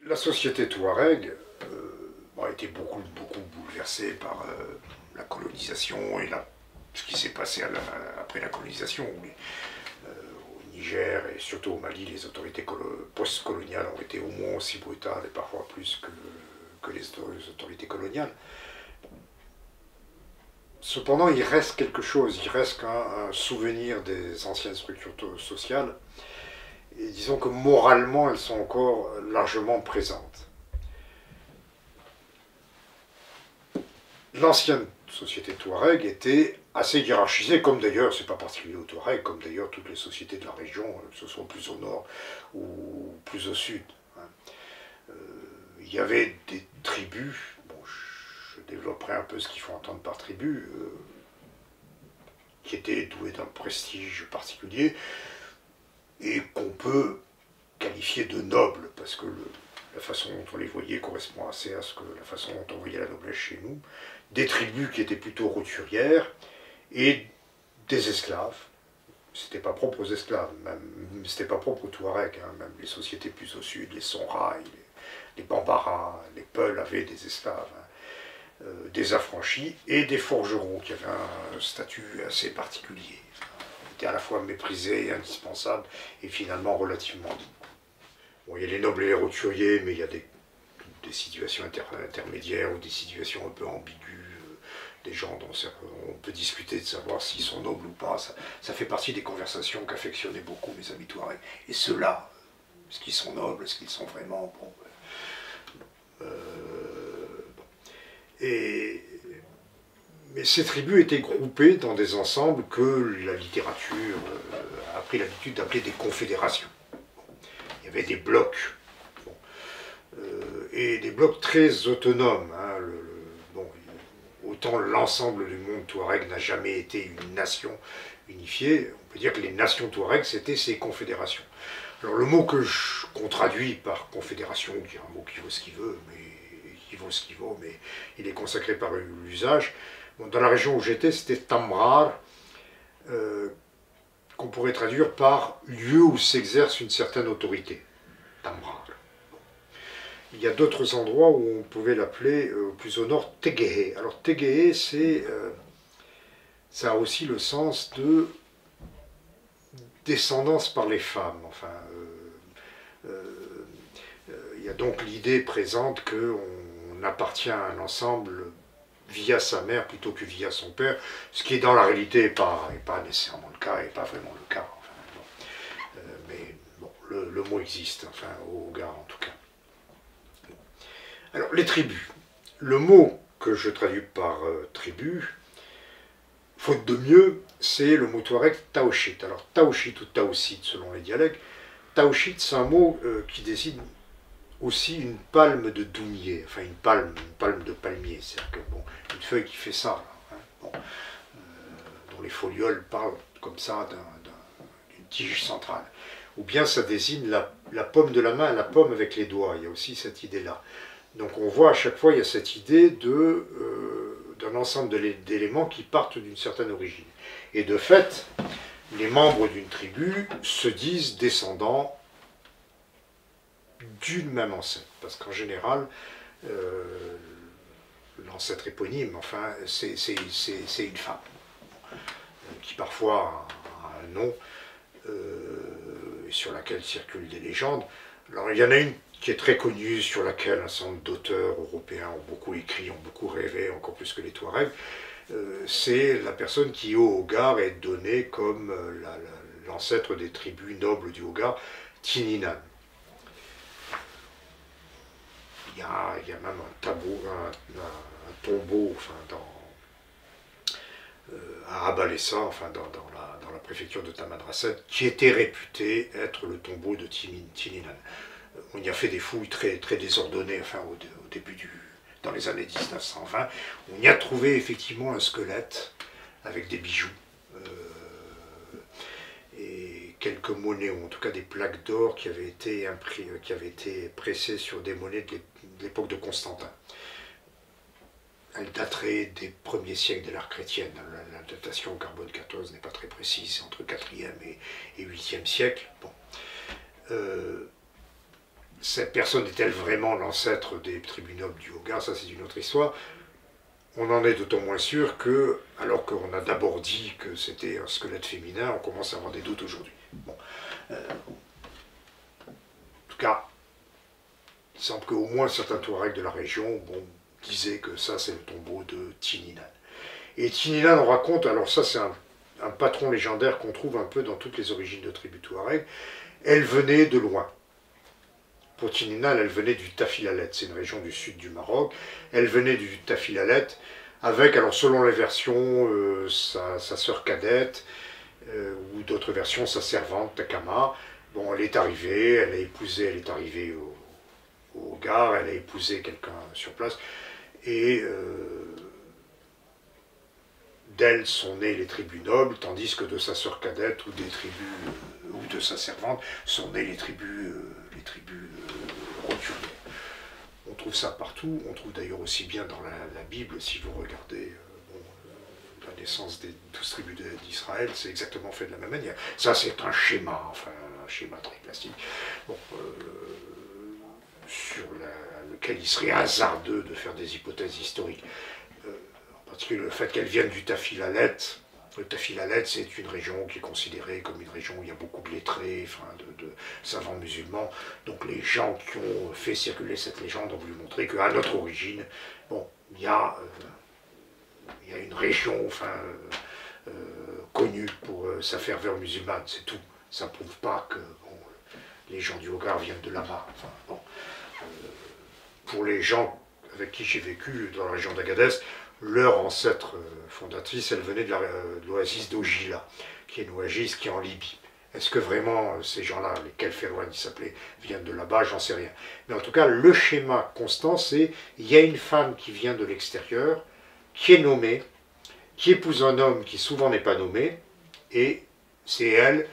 La société touareg a été beaucoup bouleversée par la colonisation et ce qui s'est passé après la colonisation. Au Niger et surtout au Mali, les autorités post-coloniales ont été au moins aussi brutales et parfois plus que les autorités coloniales. Cependant, il reste quelque chose, il reste un souvenir des anciennes structures sociales. Et disons que moralement, elles sont encore largement présentes. L'ancienne société touareg était assez hiérarchisée, comme d'ailleurs, c'est pas particulier aux Touaregs, comme d'ailleurs toutes les sociétés de la région, que ce soit plus au nord ou plus au sud. Il y avait des tribus, bon, je développerai un peu ce qu'il faut entendre par tribu, qui étaient douées d'un prestige particulier, et qu'on peut qualifier de nobles, parce que la façon dont on les voyait correspond assez à la façon dont on voyait la noblesse chez nous, des tribus qui étaient plutôt roturières, et des esclaves. C'était pas propre aux esclaves, même c'était pas propre aux Touaregs, hein, même les sociétés plus au sud, les Songhai, les Bambara, les Peuls avaient des esclaves, hein, des affranchis et des forgerons qui avaient un statut assez particulier. Ils étaient à la fois méprisés et indispensables, et finalement relativement libres. Bon, il y a les nobles et les roturiers, mais il y a des situations intermédiaires ou des situations un peu ambiguës, des gens dont on peut discuter de savoir s'ils sont nobles ou pas. Ça fait partie des conversations qu'affectionnaient beaucoup mes amis Touaregs. Et ceux-là, est-ce qu'ils sont nobles, est-ce qu'ils sont vraiment bon, mais ces tribus étaient groupées dans des ensembles que la littérature a pris l'habitude d'appeler des confédérations. Il y avait des blocs, et des blocs très autonomes. Hein, autant l'ensemble du monde touareg n'a jamais été une nation unifiée, on peut dire que les nations touareg, c'était ces confédérations. Alors le mot qu'on traduit par confédération, qui est un mot qui vaut ce qu'il veut, mais il est consacré par l'usage. Bon, dans la région où j'étais, c'était Tamrar, qu'on pourrait traduire par lieu où s'exerce une certaine autorité. Tamrar. Il y a d'autres endroits où on pouvait l'appeler, plus au nord, Tegehe. Alors Tegehe, ça a aussi le sens de descendance par les femmes. Enfin, il y a donc l'idée présente qu'on appartient à un ensemble via sa mère plutôt que via son père, ce qui est dans la réalité n'est pas nécessairement le cas, et pas vraiment le cas. Enfin, bon. Mais bon, le mot existe, enfin, au Hogar en tout cas. Alors, les tribus. Le mot que je traduis par tribu, faute de mieux, c'est le mot touareg taochit. Alors, taochit ou taosit selon les dialectes. Taochit, c'est un mot qui désigne aussi une palme de doumier, enfin une palme de palmier. C'est-à-dire que, bon, une feuille qui fait ça, là, hein, bon, dont les folioles parlent comme ça d'une tige centrale. Ou bien ça désigne la paume de la main, la paume avec les doigts. Il y a aussi cette idée-là. Donc on voit à chaque fois, il y a cette idée d'un ensemble d'éléments qui partent d'une certaine origine. Et de fait, les membres d'une tribu se disent descendants d'une même ancêtre. Parce qu'en général, l'ancêtre éponyme, enfin, c'est une femme, qui parfois a un nom, sur laquelle circulent des légendes. Alors il y en a une qui est très connue, sur laquelle un certain nombre d'auteurs européens ont beaucoup écrit, ont beaucoup rêvé, encore plus que les Touaregs. C'est la personne qui, au Hogar, est donnée comme l'ancêtre des tribus nobles du Hogar, Tininan. Il y a même un tombeau enfin, à Abalessa, enfin, dans la préfecture de Tamanrasset, qui était réputé être le tombeau de Tininan. On y a fait des fouilles très désordonnées, enfin, au début dans les années 1920. On y a trouvé effectivement un squelette avec des bijoux et quelques monnaies, ou en tout cas des plaques d'or qui avaient été pressées sur des monnaies de l'époque de Constantin. Elle daterait des premiers siècles de l'ère chrétienne. La datation au carbone 14 n'est pas très précise, c'est entre 4e et 8e siècle. Bon. cette personne est-elle vraiment l'ancêtre des tribus nobles du Hogar? Ça, c'est une autre histoire. On en est d'autant moins sûr que, alors qu'on a d'abord dit que c'était un squelette féminin, on commence à avoir des doutes aujourd'hui. Bon. En tout cas, il semble qu'au moins certains Touaregs de la région disaient que ça, c'est le tombeau de Tininan. Et Tininan, on raconte, alors ça, c'est un patron légendaire qu'on trouve un peu dans toutes les origines de tribus Touaregs. Elle venait de loin. Pour Tininan, elle venait du Tafilalet, c'est une région du sud du Maroc. Elle venait du Tafilalet avec, alors selon les versions, sa sœur cadette, ou d'autres versions, sa servante, Takama. Bon, elle est arrivée, elle est arrivée au Hogar, elle a épousé quelqu'un sur place, et d'elle sont nées les tribus nobles, tandis que de sa sœur cadette ou des tribus, ou de sa servante, sont nées les tribus roturières. On trouve ça partout, on trouve d'ailleurs aussi bien dans la Bible, si vous regardez la naissance des 12 tribus d'Israël, c'est exactement fait de la même manière. Ça, c'est un schéma, enfin, un schéma très classique, sur lequel il serait hasardeux de faire des hypothèses historiques. En particulier le fait qu'elle vienne du Tafilalet. Le Tafilalet, c'est une région qui est considérée comme une région où il y a beaucoup de lettrés, enfin, de savants musulmans. Donc les gens qui ont fait circuler cette légende ont voulu montrer qu'à notre origine, il y a une région connue pour sa ferveur musulmane, c'est tout. Ça ne prouve pas que les gens du Hogar viennent de là-bas. Enfin, pour les gens avec qui j'ai vécu dans la région d'Agadez, leur ancêtre fondatrice, elle venait de l'oasis d'Ojila, qui est une oasis qui est en Libye. Est-ce que vraiment ces gens-là, les Kelferouane ils s'appelaient, viennent de là-bas? J'en sais rien. Mais en tout cas, le schéma constant, c'est il y a une femme qui vient de l'extérieur, qui est nommée, qui épouse un homme qui souvent n'est pas nommé, et c'est elle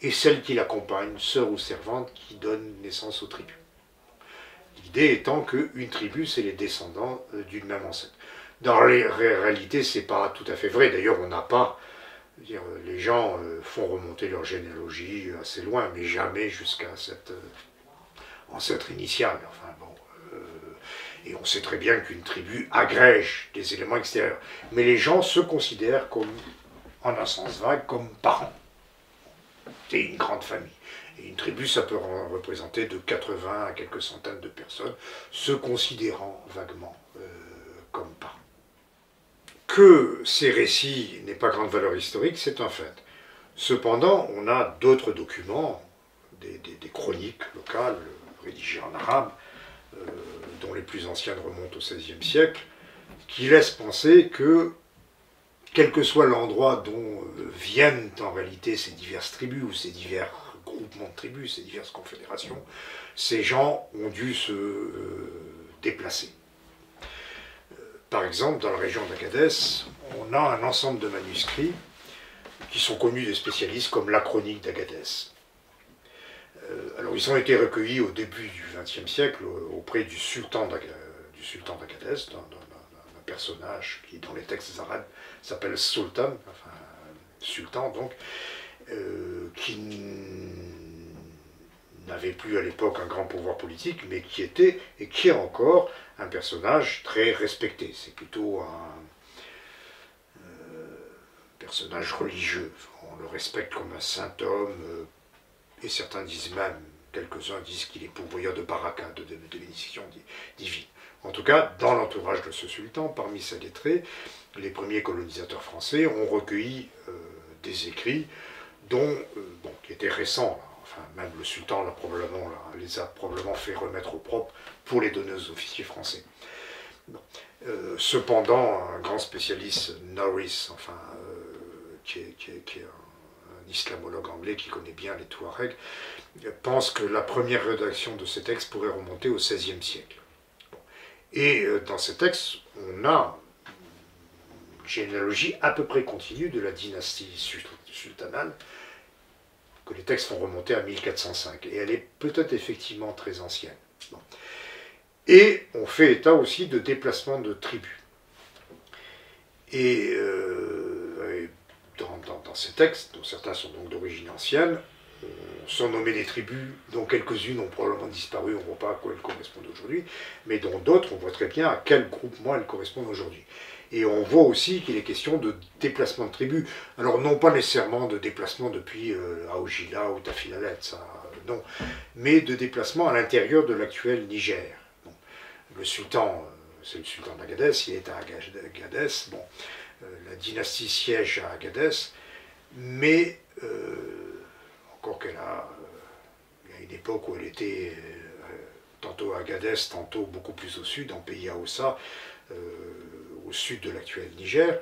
et celle qui l'accompagne, sœur ou servante, qui donne naissance aux tribus. L'idée étant qu'une tribu, c'est les descendants d'une même ancêtre. Dans la réalité, c'est pas tout à fait vrai. D'ailleurs, on n'a pas... Les gens font remonter leur généalogie assez loin, mais jamais jusqu'à cette ancêtre initiale. Enfin, et on sait très bien qu'une tribu agrège des éléments extérieurs. Mais les gens se considèrent comme, en un sens vague, comme parents. C'est une grande famille. Et une tribu, ça peut représenter de 80 à quelques centaines de personnes, se considérant vaguement comme parents. Que ces récits n'aient pas grande valeur historique, c'est un fait. Cependant, on a d'autres documents, des chroniques locales, rédigées en arabe, dont les plus anciennes remontent au XVIe siècle, qui laissent penser que, quel que soit l'endroit dont viennent en réalité ces diverses tribus, ou ces divers groupements de tribus, ces diverses confédérations, ces gens ont dû se déplacer. Par exemple, dans la région d'Agadez, on a un ensemble de manuscrits qui sont connus des spécialistes comme la chronique d'Agadez. Alors ils ont été recueillis au début du XXe siècle auprès du sultan d'Agadez, d'un personnage qui, dans les textes arabes, s'appelle Sultan, enfin sultan donc, qui n'avait plus à l'époque un grand pouvoir politique, mais qui était, et qui est encore, un personnage très respecté. C'est plutôt un personnage religieux. On le respecte comme un saint homme, et certains disent même, quelques-uns disent qu'il est pourvoyeur de baraka, de bénédictions divines. En tout cas, dans l'entourage de ce sultan, parmi ses lettrés, les premiers colonisateurs français ont recueilli des écrits qui étaient récents. Enfin, même le sultan les a probablement fait remettre au propre pour les donner aux officiers français. Cependant, un grand spécialiste, Norris, qui est un islamologue anglais qui connaît bien les Touaregs, pense que la première rédaction de ces textes pourrait remonter au XVIe siècle. Et dans ces textes, on a une généalogie à peu près continue de la dynastie sultanale, que les textes font remonter à 1405. Et elle est peut-être effectivement très ancienne. Et on fait état aussi de déplacements de tribus. Et dans ces textes, dont certains sont donc d'origine ancienne, sont nommées des tribus dont quelques-unes ont probablement disparu, on ne voit pas à quoi elles correspondent aujourd'hui, mais dont d'autres, on voit très bien à quel groupement elles correspondent aujourd'hui. Et on voit aussi qu'il est question de déplacement de tribus. Alors non pas nécessairement de déplacement depuis Aogila ou Tafilalet, ça, non, mais de déplacement à l'intérieur de l'actuel Niger. Bon. Le sultan, c'est le sultan d'Agadez, il est à Agadez, bon, la dynastie siège à Agadez, mais encore qu'elle a, il y a une époque où elle était tantôt à Agadez, tantôt beaucoup plus au sud, en pays Aoussa, au sud de l'actuel Niger,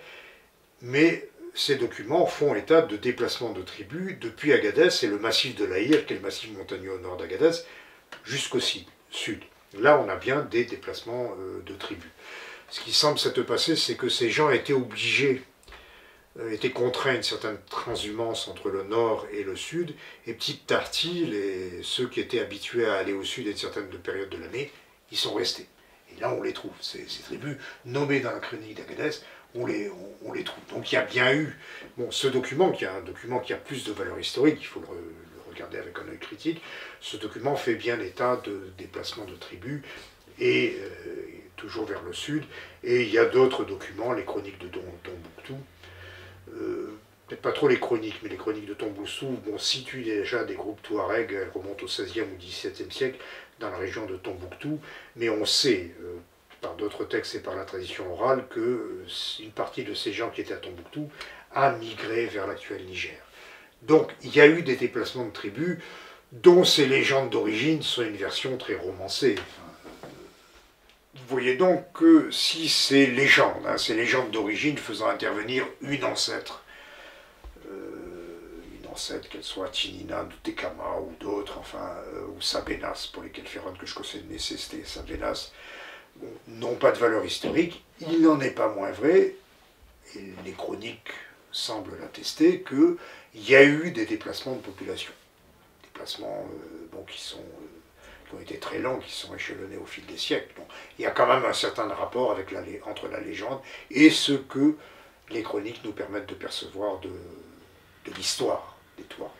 mais ces documents font état de déplacement de tribus depuis Agadez et le massif de l'Aïr, qui est le massif montagneux au nord d'Agadez, jusqu'au sud. Là, on a bien des déplacements de tribus. Ce qui semble s'être passé, c'est que ces gens étaient obligés, étaient contraints à une certaine transhumance entre le nord et le sud, et petit à petit, ceux qui étaient habitués à aller au sud à une certaine période de l'année, ils sont restés. Et là, on les trouve, ces tribus nommées dans la chronique d'Agadez, on les trouve. Donc il y a bien eu, bon, ce document, qui est un document qui a plus de valeur historique, il faut le regarder avec un œil critique, ce document fait bien état de déplacement de tribus, et toujours vers le sud, et il y a d'autres documents, les chroniques de Tombouctou, peut-être pas trop les chroniques, mais les chroniques de Tombouctou situent déjà des groupes touaregs, elles remontent au XVIe ou XVIIe siècle, dans la région de Tombouctou, mais on sait, par d'autres textes et par la tradition orale, qu'une partie de ces gens qui étaient à Tombouctou a migré vers l'actuel Niger. Donc il y a eu des déplacements de tribus, dont ces légendes d'origine sont une version très romancée. Vous voyez donc que si ces légendes d'origine faisant intervenir une ancêtre, qu'elle soit Tinina, ou Tekama ou d'autres, enfin, ou Sabenas, pour lesquels Ferron que je connais, c'était Sabenas, n'ont pas de valeur historique, il n'en est pas moins vrai, et les chroniques semblent l'attester, qu'il y a eu des déplacements de population. Déplacements qui ont été très longs, qui sont échelonnés au fil des siècles. Bon, il y a quand même un certain rapport entre la légende et ce que les chroniques nous permettent de percevoir de l'histoire des Touaregs.